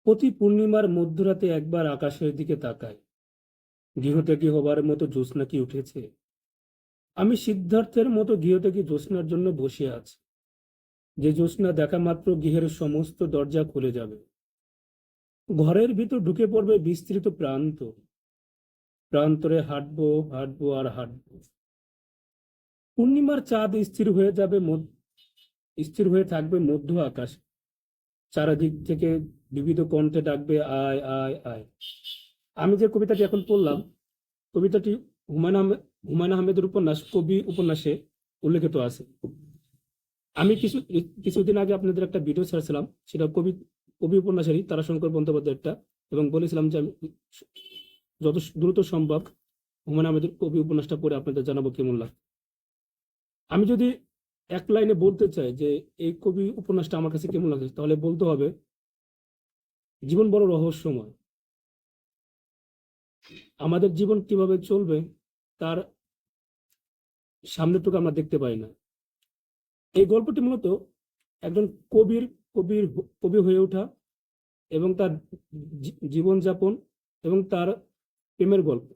প্রতি পূর্ণিমার মধ্যরাতে একবার আকাশের দিকে তাকাই, গৃহত্যাগী হবার মতো জ্যোৎস্না কি উঠেছে? আমি সিদ্ধার্থের মতো গৃহত্যাগী জ্যোৎস্নার জন্য বসে আছি, যে জ্যোৎস্না দেখা মাত্র গৃহের সমস্ত দরজা খুলে যাবে, ঘরের ভিতর ঢুকে পড়বে বিস্তৃত প্রান্তরে হাঁটবো হাঁটবো আর হাঁটবো। পূর্ণিমার চাঁদ স্থির হয়ে থাকবে মধ্য আকাশ, চারিদিক থেকে বিবিধ কণ্ঠে ডাকবে আয় আয় আয়। আমি যে কবিতাটি এখন পড়লাম, কবিতাটি হুমায়ুন আহমেদের উপন্যাস কবি উপন্যাসে উল্লেখিত আছে। আমি কিছুদিন আগে আপনাদের একটা ভিডিও ছেড়েছিলাম, সেটা কবি উপন্যাসেরই তারাশঙ্কর বন্দ্যোপাধ্যায়েরটা, এবং বলেছিলাম যে আমি যত দ্রুত সম্ভব হুমায়ুন আহমেদের কবি উপন্যাসটা পড়ে আপনাদের জানাবো কেমন লাগে। আমি যদি এক লাইনে বলতে চাই যে এই কবি উপন্যাসটা আমার কাছে কেমন লাগে, তাহলে বলতে হবে জীবন বড় রহস্যময়। আমাদের জীবন কিভাবে চলবে তার সামনেটুকু আমরা দেখতে পাই না। এই গল্পটি মূলত একজন কবির কবির কবি হয়ে ওঠা এবং তার জীবনযাপন এবং তার প্রেমের গল্প।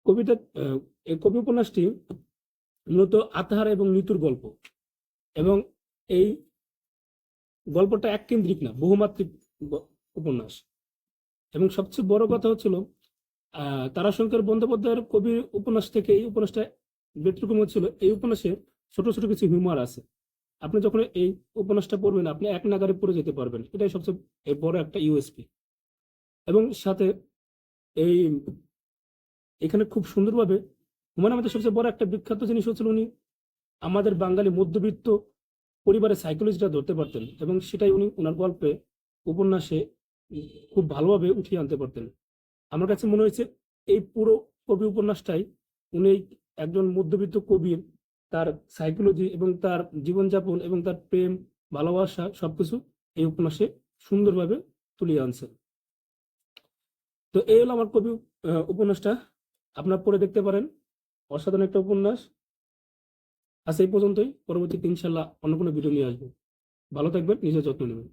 কবিতা এই কবি উপন্যাসটি মূলত আত্মহারা এবং নিতুর গল্প, এবং এই গল্পটা এক কেন্দ্রিক না, বহুমাত্রিক উপন্যাস। এবং সবচেয়ে বড় কথা হচ্ছিল তারাশঙ্কর বন্দ্যোপাধ্যায়ের কবির উপন্যাস থেকে এই উপন্যাসটা ব্যতিক্রম হচ্ছিল, এই উপন্যাসে ছোট ছোট কিছু হিউমার আছে। আপনি যখন এই উপন্যাসটা পড়বেন আপনি এক নাগারে পড়ে যেতে পারবেন, এটাই সবচেয়ে বড় একটা ইউএসপি। এবং সাথে এই এখানে খুব সুন্দরভাবে হুমায়ুন আহমেদের সবচেয়ে বড় একটা বিখ্যাত জিনিস হচ্ছিল উনি আমাদের বাঙালি মধ্যবিত্ত পরিবারের সাইকোলজিটা ধরতে পারতেন, এবং সেটাই উনি ওনার গল্পে উপন্যাসে খুব ভালোভাবে উঠিয়ে আনতে পারতেন। আমার কাছে মনে হয়েছে এই পুরো কবি উপন্যাসটাই উনি একজন মধ্যবিত্ত কবির তার সাইকোলজি এবং তার জীবনযাপন এবং তার প্রেম ভালোবাসা সবকিছু এই উপন্যাসে সুন্দরভাবে তুলিয়ে আনছেন। তো এই হলো আমার কবি উপন্যাসটা, আপনারা পড়ে দেখতে পারেন। অসাধারণ একটা উপন্যাস। আজ এই পর্যন্তই, পরবর্তীতে ইনশাল্লাহ অন্য কোনো ভিডিও নিয়ে আসবো। ভালো থাকবেন, নিজের যত্ন নেবেন।